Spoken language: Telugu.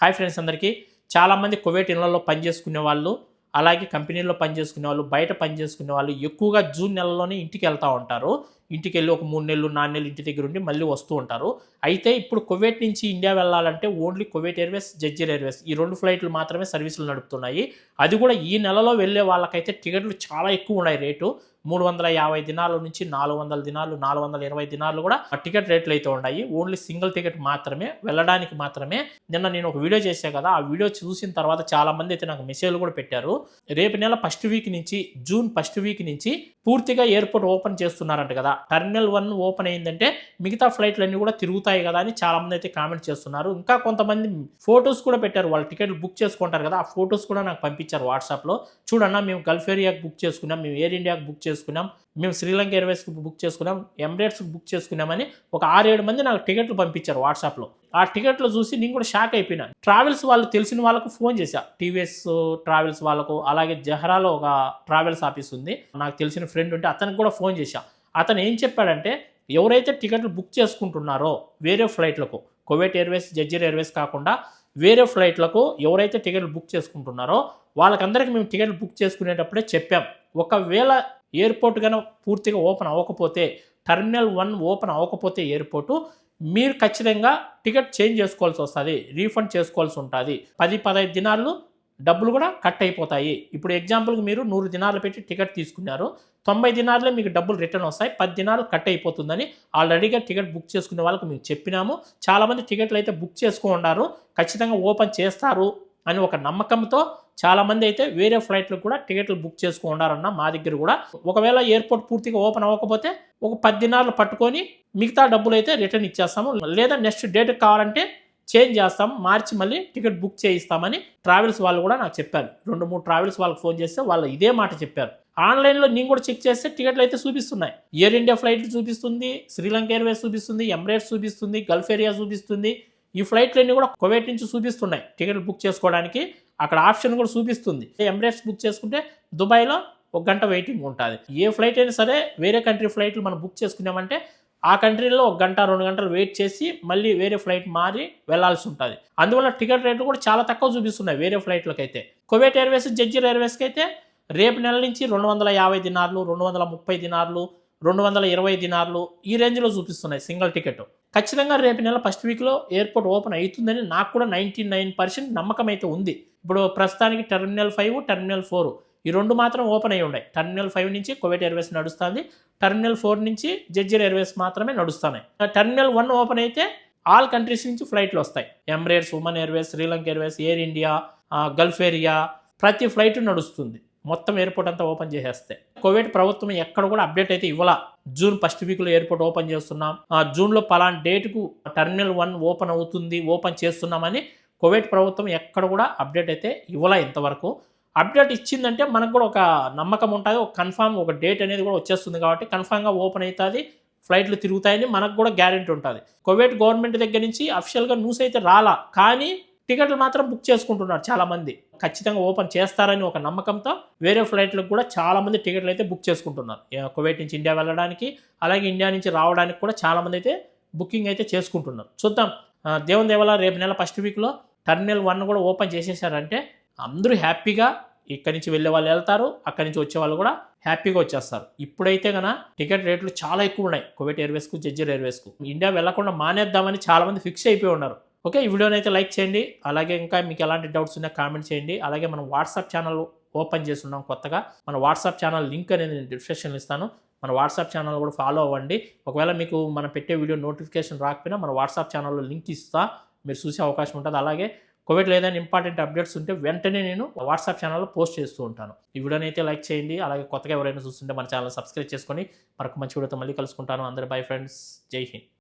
హాయ్ ఫ్రెండ్స్ అందరికీ. చాలామంది కువైట్ ఇళ్లలో పనిచేసుకునే వాళ్ళు, అలాగే కంపెనీల్లో పనిచేసుకునే వాళ్ళు, బయట పనిచేసుకునే వాళ్ళు ఎక్కువగా జూన్ నెలలోనే ఇంటికి వెళ్తూ ఉంటారు. ఇంటికెళ్ళి ఒక 3 నెలలు, 4 నెలలు ఇంటి దగ్గర ఉండి మళ్ళీ వస్తూ ఉంటారు. అయితే ఇప్పుడు కువైట్ నుంచి ఇండియా వెళ్ళాలంటే ఓన్లీ కువైట్ ఎయిర్వేస్, జెజ్జీర్ ఎయిర్వేస్ ఈ 2 ఫ్లైట్లు మాత్రమే సర్వీసులు నడుపుతున్నాయి. అది కూడా ఈ నెలలో వెళ్ళే వాళ్ళకైతే టికెట్లు చాలా ఎక్కువ ఉన్నాయి రేటు. 350 దినాల నుంచి 400 దినాలు, 420 దినాలు కూడా టికెట్ రేట్లు అయితే ఉన్నాయి. ఓన్లీ సింగిల్ టికెట్ మాత్రమే, వెళ్ళడానికి మాత్రమే. నిన్న నేను ఒక వీడియో చేశాను కదా, ఆ వీడియో చూసిన తర్వాత చాలా మంది అయితే నాకు మెసేజ్లు కూడా పెట్టారు. రేపు నెల ఫస్ట్ వీక్ నుంచి, జూన్ ఫస్ట్ వీక్ నుంచి పూర్తిగా ఎయిర్పోర్ట్ ఓపెన్ చేస్తున్నారంట కదా. టర్మినల్ 1 ఓపెన్ అయిందంటే మిగతా ఫ్లైట్లన్నీ కూడా తిరుగుతాయి కదా అని చాలా మంది అయితే కామెంట్ చేస్తున్నారు. ఇంకా కొంతమంది ఫొటోస్ కూడా పెట్టారు, వాళ్ళ టికెట్లు బుక్ చేసుకుంటారు కదా, ఆ ఫొటోస్ కూడా నాకు పంపించారు వాట్సాప్లో. చూడన్నా మేము గల్ఫ్ ఏరియాకి బుక్ చేసుకున్నాం, మేము ఎయిర్ ఇండియాకి బుక్ చేసుకున్నాం, మేము శ్రీలంక ఎయిర్వేస్కి బుక్ చేసుకున్నాం, ఎమిరేట్స్కి బుక్ చేసుకున్నామని ఒక 6-7 మంది నాకు టికెట్లు పంపించారు వాట్సాప్లో. ఆ టికెట్లు చూసి నేను కూడా షాక్ అయిపోయినా. ట్రావెల్స్ వాళ్ళు తెలిసిన వాళ్ళకు ఫోన్ చేశా, టీవీఎస్ ట్రావెల్స్ వాళ్ళకు, అలాగే జహరాలో ఒక ట్రావెల్స్ ఆఫీస్ ఉంది, నాకు తెలిసిన ఫ్రెండ్ ఉంటే అతనికి కూడా ఫోన్ చేశా. అతను ఏం చెప్పాడంటే, ఎవరైతే టికెట్లు బుక్ చేసుకుంటున్నారో వేరే ఫ్లైట్లకు, కువైట్ ఎయిర్వేస్, జెజ్జీర్ ఎయిర్వేస్ కాకుండా వేరే ఫ్లైట్లకు ఎవరైతే టికెట్లు బుక్ చేసుకుంటున్నారో వాళ్ళకందరికీ మేము టికెట్లు బుక్ చేసుకునేటప్పుడే చెప్పాం, ఒకవేళ ఎయిర్పోర్ట్ కనుక పూర్తిగా ఓపెన్ అవ్వకపోతే, టర్మినల్ 1 ఓపెన్ అవ్వకపోతే ఎయిర్పోర్టు, మీరు ఖచ్చితంగా టికెట్ చేంజ్ చేసుకోవాల్సి వస్తుంది, రీఫండ్ చేసుకోవాల్సి ఉంటుంది. 10-15 దినాలు డబ్బులు కూడా కట్ అయిపోతాయి. ఇప్పుడు ఎగ్జాంపుల్కి మీరు 100 దినాలు పెట్టి టికెట్ తీసుకున్నారు, 90 దినాలే మీకు డబ్బులు రిటర్న్ వస్తాయి, 10 దినాలు కట్ అయిపోతుందని ఆల్రెడీగా టికెట్ బుక్ చేసుకునే వాళ్ళకి మేము చెప్పినాము. చాలామంది టికెట్లు అయితే బుక్ చేసుకున్నారు, ఖచ్చితంగా ఓపెన్ చేస్తారు అని ఒక నమ్మకంతో చాలామంది అయితే వేరే ఫ్లైట్లకు కూడా టికెట్లు బుక్ చేసుకున్నారన్న మా దగ్గర కూడా. ఒకవేళ ఎయిర్పోర్ట్ పూర్తిగా ఓపెన్ అవ్వకపోతే ఒక 10 దినాలు పట్టుకొని మిగతా డబ్బులు అయితే రిటర్న్ ఇచ్చేస్తాము, లేదా నెక్స్ట్ డేట్కి కావాలంటే చేంజ్ చేస్తాం, మార్చి మళ్ళీ టికెట్ బుక్ చేయిస్తామని ట్రావెల్స్ వాళ్ళు కూడా నాకు చెప్పారు. 2-3 ట్రావెల్స్ వాళ్ళకి ఫోన్ చేస్తే వాళ్ళు ఇదే మాట చెప్పారు. ఆన్లైన్లో నేను కూడా చెక్ చేస్తే టికెట్లు అయితే చూపిస్తున్నాయి. ఎయిర్ ఇండియా ఫ్లైట్ చూపిస్తుంది, శ్రీలంక ఎయిర్వేస్ చూపిస్తుంది, ఎమిరేట్స్ చూపిస్తుంది, గల్ఫ్ ఏరియా చూపిస్తుంది. ఈ ఫ్లైట్లన్నీ కూడా కువైట్ నుంచి చూపిస్తున్నాయి టికెట్లు బుక్ చేసుకోవడానికి. అక్కడ ఆప్షన్ కూడా చూపిస్తుంది. ఎమిరేట్స్ బుక్ చేసుకుంటే దుబాయ్లో 1 గంట వెయిటింగ్ ఉంటుంది. ఏ ఫ్లైట్ అయినా సరే వేరే కంట్రీ ఫ్లైట్లు మనం బుక్ చేసుకున్నామంటే ఆ కంట్రీలో 1 గంట 2 గంటలు వెయిట్ చేసి మళ్ళీ వేరే ఫ్లైట్ మారి వెళ్లాల్సి ఉంటుంది. అందువల్ల టికెట్ రేట్లు కూడా చాలా తక్కువ చూపిస్తున్నాయి వేరే ఫ్లైట్లకు అయితే. కువైట్ ఎయిర్వేస్, జెజ్జీర్ ఎయిర్వేస్కి అయితే రేపు నెల నుంచి 250 దినార్లు, 230 దినార్లు, 220 దినార్లు ఈ రేంజ్లో చూపిస్తున్నాయి సింగిల్ టికెట్. ఖచ్చితంగా రేపు నెల ఫస్ట్ వీక్లో ఎయిర్పోర్ట్ ఓపెన్ అవుతుందని నాకు కూడా 99% నమ్మకం అయితే ఉంది. ఇప్పుడు ప్రస్తుతానికి టర్మినల్ 5, టర్మినల్ 4 ఈ 2 మాత్రం ఓపెన్ అయ్యి ఉన్నాయి. టర్మినల్ 5 నుంచి కువైట్ ఎయిర్వేస్ నడుస్తుంది, టర్మినల్ 4 నుంచి జెజ్జీర్ ఎయిర్వేస్ మాత్రమే నడుస్తున్నాయి. టర్మినల్ 1 ఓపెన్ అయితే ఆల్ కంట్రీస్ నుంచి ఫ్లైట్లు వస్తాయి. Emirates, Oman Airways, Sri Lanka Airways, air India, Gulf area ప్రతి ఫ్లైట్ నడుస్తుంది. మొత్తం ఎయిర్పోర్ట్ అంతా ఓపెన్ చేసేస్తే. కువైట్ ప్రభుత్వం ఎక్కడ కూడా అప్డేట్ అయితే ఇవ్వాల, జూన్ ఫస్ట్ వీక్లో ఎయిర్పోర్ట్ ఓపెన్ చేస్తున్నాం, జూన్లో పలానా డేట్కు టర్మినల్ 1 ఓపెన్ అవుతుంది, ఓపెన్ చేస్తున్నామని కువైట్ ప్రభుత్వం ఎక్కడ కూడా అప్డేట్ అయితే ఇవ్వాల ఇంతవరకు. అప్డేట్ ఇచ్చిందంటే మనకు కూడా ఒక నమ్మకం ఉంటుంది, ఒక కన్ఫామ్ ఒక డేట్ అనేది కూడా వచ్చేస్తుంది కాబట్టి కన్ఫామ్గా ఓపెన్ అవుతుంది, ఫ్లైట్లు తిరుగుతాయని మనకు కూడా గ్యారెంటీ ఉంటుంది. కువైట్ గవర్నమెంట్ దగ్గర నుంచి అఫిషియల్గా న్యూస్ అయితే రాలా, కానీ టికెట్లు మాత్రం బుక్ చేసుకుంటున్నారు చాలామంది. ఖచ్చితంగా ఓపెన్ చేస్తారని ఒక నమ్మకంతో వేరే ఫ్లైట్లకు కూడా చాలామంది టికెట్లు అయితే బుక్ చేసుకుంటున్నారు. కువైట్ నుంచి ఇండియా వెళ్ళడానికి, అలాగే ఇండియా నుంచి రావడానికి కూడా చాలామంది అయితే బుకింగ్ అయితే చేసుకుంటున్నారు. చూద్దాం, దేవుని దేవల రేపు నెల ఫస్ట్ వీక్లో టర్మినల్ 1 కూడా ఓపెన్ చేసేసారంటే అందరూ హ్యాపీగా ఇక్కడి నుంచి వెళ్ళే వాళ్ళు వెళ్తారు, అక్కడి నుంచి వచ్చే వాళ్ళు కూడా హ్యాపీగా వచ్చేస్తారు. ఇప్పుడైతే కన్నా టికెట్ రేట్లు చాలా ఎక్కువ ఉన్నాయి కువైట్ ఎయిర్వేస్కు, జెజ్జీర్ ఎయిర్వేస్కు. ఇండియా వెళ్ళకుండా మానేద్దామని చాలామంది ఫిక్స్ అయిపోయి ఉన్నారు. ఓకే, ఈ వీడియోని అయితే లైక్ చేయండి, అలాగే ఇంకా మీకు ఎలాంటి డౌట్స్ ఉన్నా కామెంట్ చేయండి. అలాగే మనం వాట్సాప్ ఛానల్ ఓపెన్ చేస్తున్నాం కొత్తగా, మన వాట్సాప్ ఛానల్ లింక్ అనేది నేను డిస్క్రిప్షన్లో ఇస్తాను, మన వాట్సాప్ ఛానల్ కూడా ఫాలో అవ్వండి. ఒకవేళ మీకు మనం పెట్టే వీడియో నోటిఫికేషన్ రాకపోయినా మన వాట్సాప్ ఛానల్లో లింక్ ఇస్తా, మీరు చూసే అవకాశం ఉంటుంది. అలాగే కువైట్లో ఏదైనా ఇంపార్టెంట్ అప్డేట్స్ ఉంటే వెంటనే నేను వాట్సాప్ ఛానల్లో పోస్ట్ చేస్తూ ఉంటాను. ఈ వీడియోని అయితే లైక్ చేయండి, అలాగే కొత్తగా ఎవరైనా చూస్తుంటే మన ఛానల్ సబ్స్క్రైబ్ చేసుకొని మరొక మంచి వీడియోతో మళ్ళీ కలుసుకుంటాను. అందరూ బై ఫ్రెండ్స్, జై హింద్.